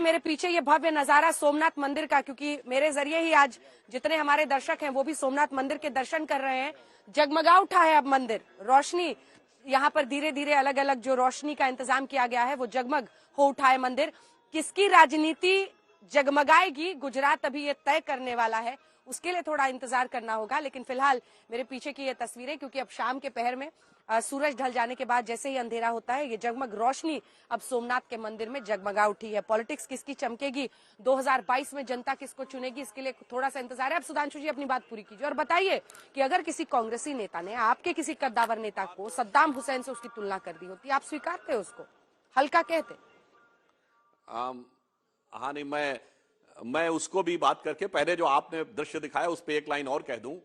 मेरे पीछे ये भव्य नजारा सोमनाथ मंदिर का, क्योंकि मेरे जरिए ही आज जितने हमारे दर्शक हैं वो भी सोमनाथ मंदिर के दर्शन कर रहे हैं। जगमगा उठा है अब मंदिर, रोशनी यहाँ पर धीरे धीरे अलग अलग जो रोशनी का इंतजाम किया गया है वो जगमग हो उठा है मंदिर। किसकी राजनीति जगमगाएगी गुजरात अभी ये तय करने वाला है, उसके लिए थोड़ा इंतजार करना होगा। लेकिन फिलहाल मेरे पीछे की ये तस्वीरें, क्योंकि अब शाम के पहर में सूरज ढल जाने के बाद जैसे ही अंधेरा होता है ये जगमग रोशनी अब सोमनाथ के मंदिर में जगमगा उठी है। पॉलिटिक्स किसकी चमकेगी, 2022 में जनता किसको चुनेगी, इसके लिए थोड़ा सा इंतजार है। अब सुधांशु जी अपनी बात पूरी कीजिए और बताइए कि अगर किसी कांग्रेसी नेता ने आपके किसी कद्दावर नेता को सद्दाम हुसैन से उसकी तुलना कर दी होती, आप स्वीकारते उसको, हल्का कहते? हाँ नहीं, मैं उसको भी बात करके पहले जो आपने दृश्य दिखाया उस पर एक लाइन और कह दूं।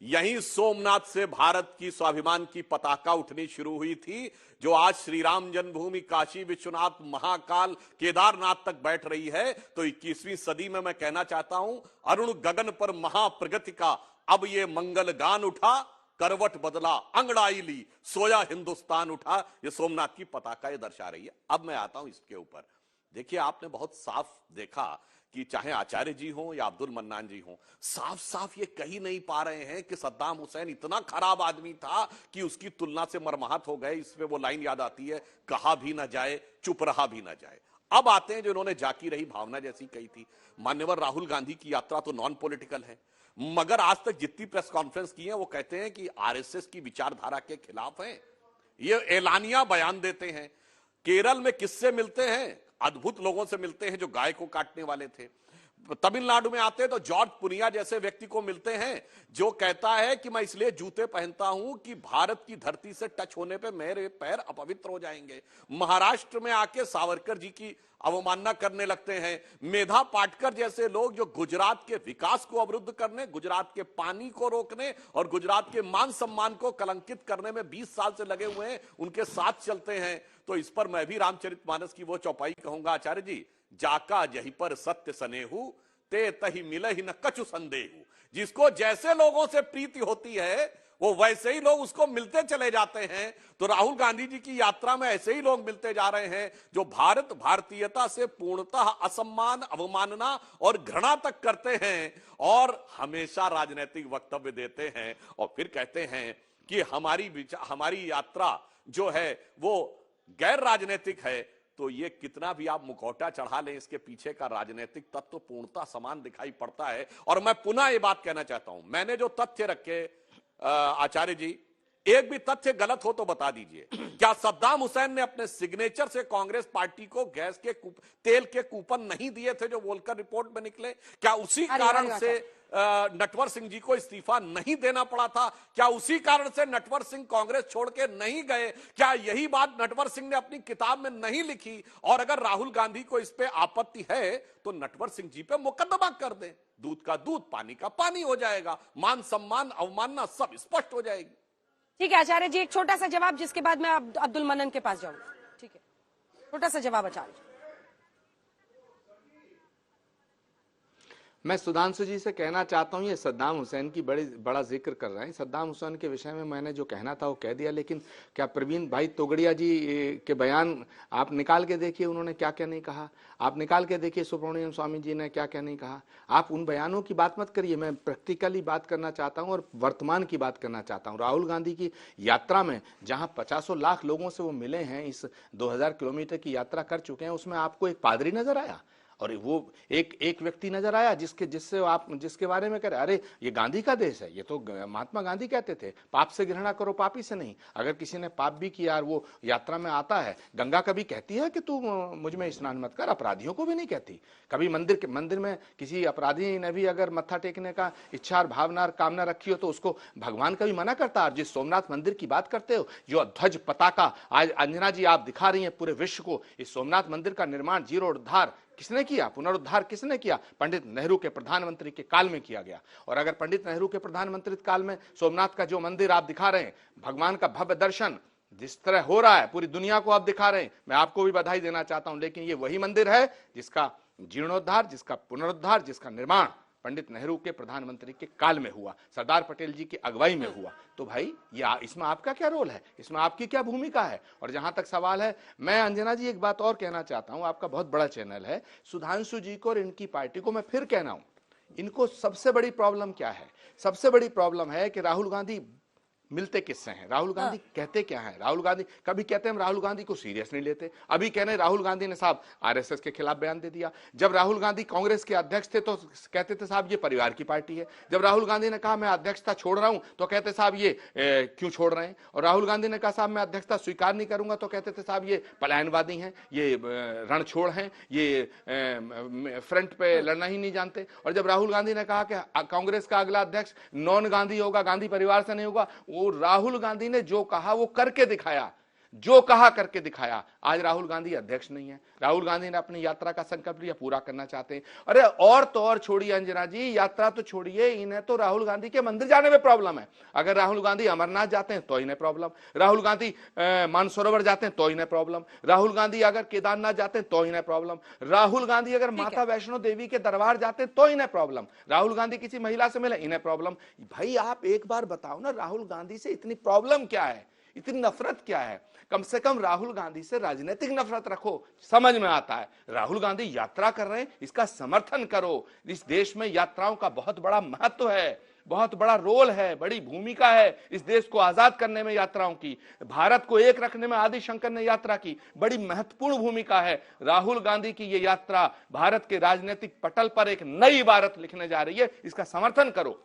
यहीं सोमनाथ से भारत की स्वाभिमान की पताका उठनी शुरू हुई थी, जो आज श्री राम जन्मभूमि, काशी विश्वनाथ, महाकाल, केदारनाथ तक बैठ रही है। तो 21वीं सदी में मैं कहना चाहता हूं, अरुण गगन पर महाप्रगति का अब ये मंगल गान उठा, करवट बदला अंगड़ाई ली, सोया हिंदुस्तान उठा। ये सोमनाथ की पताका ये दर्शा रही है। अब मैं आता हूं इसके ऊपर। देखिए, आपने बहुत साफ देखा कि चाहे आचार्य जी हो या अब्दुल मन्नान जी हो, साफ साफ ये कही नहीं पा रहे हैं कि सद्दाम हुसैन इतना खराब आदमी था कि उसकी तुलना से मरमाहत हो गए। इसमें वो लाइन याद आती है, कहा भी ना जाए चुप रहा भी ना जाए। अब आते हैं जो इन्होंने जाकी रही भावना जैसी कही थी। मान्यवर राहुल गांधी की यात्रा तो नॉन पॉलिटिकल है, मगर आज तक जितनी प्रेस कॉन्फ्रेंस की है वो कहते हैं कि आरएसएस की विचारधारा के खिलाफ हैं। ये एलानिया बयान देते हैं। केरल में किससे मिलते हैं? अद्भुत लोगों से मिलते हैं जो गाय को काटने वाले थे। तमिलनाडु में आते हैं तो जॉर्ज पुनिया जैसे व्यक्ति को मिलते हैं जो कहता है कि मैं इसलिए जूते पहनता हूं कि भारत की धरती से टच होने पे मेरे पैर अपवित्र हो जाएंगे। महाराष्ट्र में आके सावरकर जी की अवमानना करने लगते हैं। मेधा पाटकर जैसे लोग जो गुजरात के विकास को अवरुद्ध करने, गुजरात के पानी को रोकने और गुजरात के मान सम्मान को कलंकित करने में 20 साल से लगे हुए हैं, उनके साथ चलते हैं। तो इस पर मैं भी रामचरितमानस की वो चौपाई कहूंगा, आचार्य जी, जाका जही पर सत्य सनेहू, ते तही मिलहि न कछु संदेहू। जिसको जैसे लोगों से प्रीति होती है वो वैसे ही लोग उसको मिलते चले जाते हैं। तो राहुल गांधी जी की यात्रा में ऐसे ही लोग मिलते जा रहे हैं जो भारत भारतीयता से पूर्णतः असम्मान, अवमानना और घृणा तक करते हैं और हमेशा राजनीतिक वक्तव्य देते हैं और फिर कहते हैं कि हमारी यात्रा जो है वो गैर राजनीतिक है। तो ये कितना भी आप मुखौटा चढ़ा लें, इसके पीछे का राजनीतिक तत्व पूर्णतः समान दिखाई पड़ता है। और मैं पुनः ये बात कहना चाहता हूं, मैंने जो तथ्य रखे आचार्य जी, एक भी तथ्य गलत हो तो बता दीजिए। क्या सद्दाम हुसैन ने अपने सिग्नेचर से कांग्रेस पार्टी को गैस के तेल के कूपन नहीं दिए थे जो वोल्कर रिपोर्ट में निकले? क्या उसी कारण से नटवर सिंह जी को इस्तीफा नहीं देना पड़ा था? क्या उसी कारण से नटवर सिंह कांग्रेस छोड़ के नहीं गए? क्या यही बात नटवर सिंह ने अपनी किताब में नहीं लिखी? और अगर राहुल गांधी को इस पे आपत्ति है तो नटवर सिंह जी पे मुकदमा कर दें, दूध का दूध पानी का पानी हो जाएगा, मान सम्मान अवमानना सब स्पष्ट हो जाएगी। ठीक है आचार्य जी, एक छोटा सा जवाब जिसके बाद मैं अब्दुल मन्नन के पास जाऊंगा। ठीक है, छोटा सा जवाब आचार्य। मैं सुधांशु जी से कहना चाहता हूं, ये सद्दाम हुसैन की बड़ा जिक्र कर रहे हैं। सद्दाम हुसैन के विषय में मैंने जो कहना था वो कह दिया, लेकिन क्या प्रवीण भाई तोगड़िया जी के बयान आप निकाल के देखिए, उन्होंने क्या क्या नहीं कहा। आप निकाल के देखिए सुब्रमण्यम स्वामी जी ने क्या क्या नहीं कहा। आप उन बयानों की बात मत करिए, मैं प्रैक्टिकली बात करना चाहता हूं और वर्तमान की बात करना चाहता हूं। राहुल गांधी की यात्रा में जहां 50 लाख लोगों से वो मिले हैं, इस 2000 किलोमीटर की यात्रा कर चुके हैं, उसमें आपको एक पादरी नजर आया और वो एक व्यक्ति नजर आया जिसके बारे में कह रहे, अरे ये गांधी का देश है, ये तो महात्मा गांधी कहते थे, पाप से घृणा करो पापी से नहीं। अगर किसी ने पाप भी किया और वो यात्रा में आता है, गंगा कभी कहती है कि तू मुझ में स्नान मत कर? अपराधियों को भी नहीं कहती। कभी मंदिर में किसी अपराधी ने भी अगर मत्था टेकने का इच्छा और भावना और कामना रखी हो तो उसको भगवान कभी मना करता? और जिस सोमनाथ मंदिर की बात करते हो, जो ध्वज पताका आज अंजना जी आप दिखा रही है पूरे विश्व को, इस सोमनाथ मंदिर का निर्माण, जीर्णोद्धार किसने किया, पुनरुद्धार किसने किया? पंडित नेहरू के प्रधानमंत्री के काल में किया गया। और अगर पंडित नेहरू के प्रधानमंत्री काल में सोमनाथ का जो मंदिर आप दिखा रहे हैं, भगवान का भव्य दर्शन जिस तरह हो रहा है, पूरी दुनिया को आप दिखा रहे हैं, मैं आपको भी बधाई देना चाहता हूं। लेकिन ये वही मंदिर है जिसका जीर्णोद्धार, जिसका पुनरुद्धार, जिसका निर्माण पंडित नेहरू के प्रधानमंत्री के काल में हुआ, सरदार पटेल जी की अगुवाई में हुआ। तो भाई ये इसमें आपका क्या रोल है, इसमें आपकी क्या भूमिका है? और जहां तक सवाल है, मैं अंजना जी एक बात और कहना चाहता हूं, आपका बहुत बड़ा चैनल है, सुधांशु जी को और इनकी पार्टी को मैं फिर कहना हूं, इनको सबसे बड़ी प्रॉब्लम क्या है? सबसे बड़ी प्रॉब्लम है कि राहुल गांधी मिलते किससे हैं, राहुल गांधी कहते क्या हैं? राहुल गांधी कभी कहते हैं हम राहुल गांधी को सीरियस नहीं लेते, अभी कह रहे हैं राहुल गांधी ने साहब आरएसएस के खिलाफ बयान दे दिया। जब राहुल गांधी कांग्रेस के अध्यक्ष थे तो कहते थे साहब ये परिवार की पार्टी है। जब राहुल गांधी ने कहा मैं अध्यक्षता छोड़ रहा हूं तो कहते साहब ये क्यों छोड़ रहे हैं। और राहुल गांधी ने कहा साहब मैं अध्यक्षता स्वीकार नहीं करूंगा तो कहते थे साहब ये पलायनवादी हैं, ये रणछोड़ हैं, ये फ्रंट पे लड़ना ही नहीं जानते। और जब राहुल गांधी ने कहा कि कांग्रेस का अगला अध्यक्ष नॉन गांधी होगा, गांधी परिवार से नहीं होगा, वो राहुल गांधी ने जो कहा वो करके दिखाया, जो कहा करके दिखाया। आज राहुल गांधी अध्यक्ष नहीं है, राहुल गांधी ने अपनी यात्रा का संकल्प लिया, पूरा करना चाहते हैं। अरे और तो और छोड़िए अंजना जी, यात्रा तो छोड़िए, इन्हें तो राहुल गांधी के मंदिर जाने में प्रॉब्लम है। अगर राहुल गांधी अमरनाथ जाते हैं तो इन्हें प्रॉब्लम, राहुल गांधी मानसरोवर जाते हैं तो इन्हें प्रॉब्लम, राहुल गांधी अगर केदारनाथ जाते हैं तो इन्हें प्रॉब्लम, राहुल गांधी अगर माता वैष्णो देवी के दरबार जाते हैं तो इन्हें प्रॉब्लम, राहुल गांधी किसी महिला से मिले इन्हें प्रॉब्लम। भाई आप एक बार बताओ ना, राहुल गांधी से इतनी प्रॉब्लम क्या है, इतनी नफरत क्या है? कम से कम राहुल गांधी से राजनीतिक नफरत रखो, समझ में आता है। राहुल गांधी यात्रा कर रहे हैं, इसका समर्थन करो। इस देश में यात्राओं का बहुत बड़ा महत्व है, बहुत बड़ा रोल है, बड़ी भूमिका है इस देश को आजाद करने में यात्राओं की, भारत को एक रखने में आदि शंकर ने यात्रा की बड़ी महत्वपूर्ण भूमिका है। राहुल गांधी की ये यात्रा भारत के राजनीतिक पटल पर एक नई इबारत लिखने जा रही है, इसका समर्थन करो।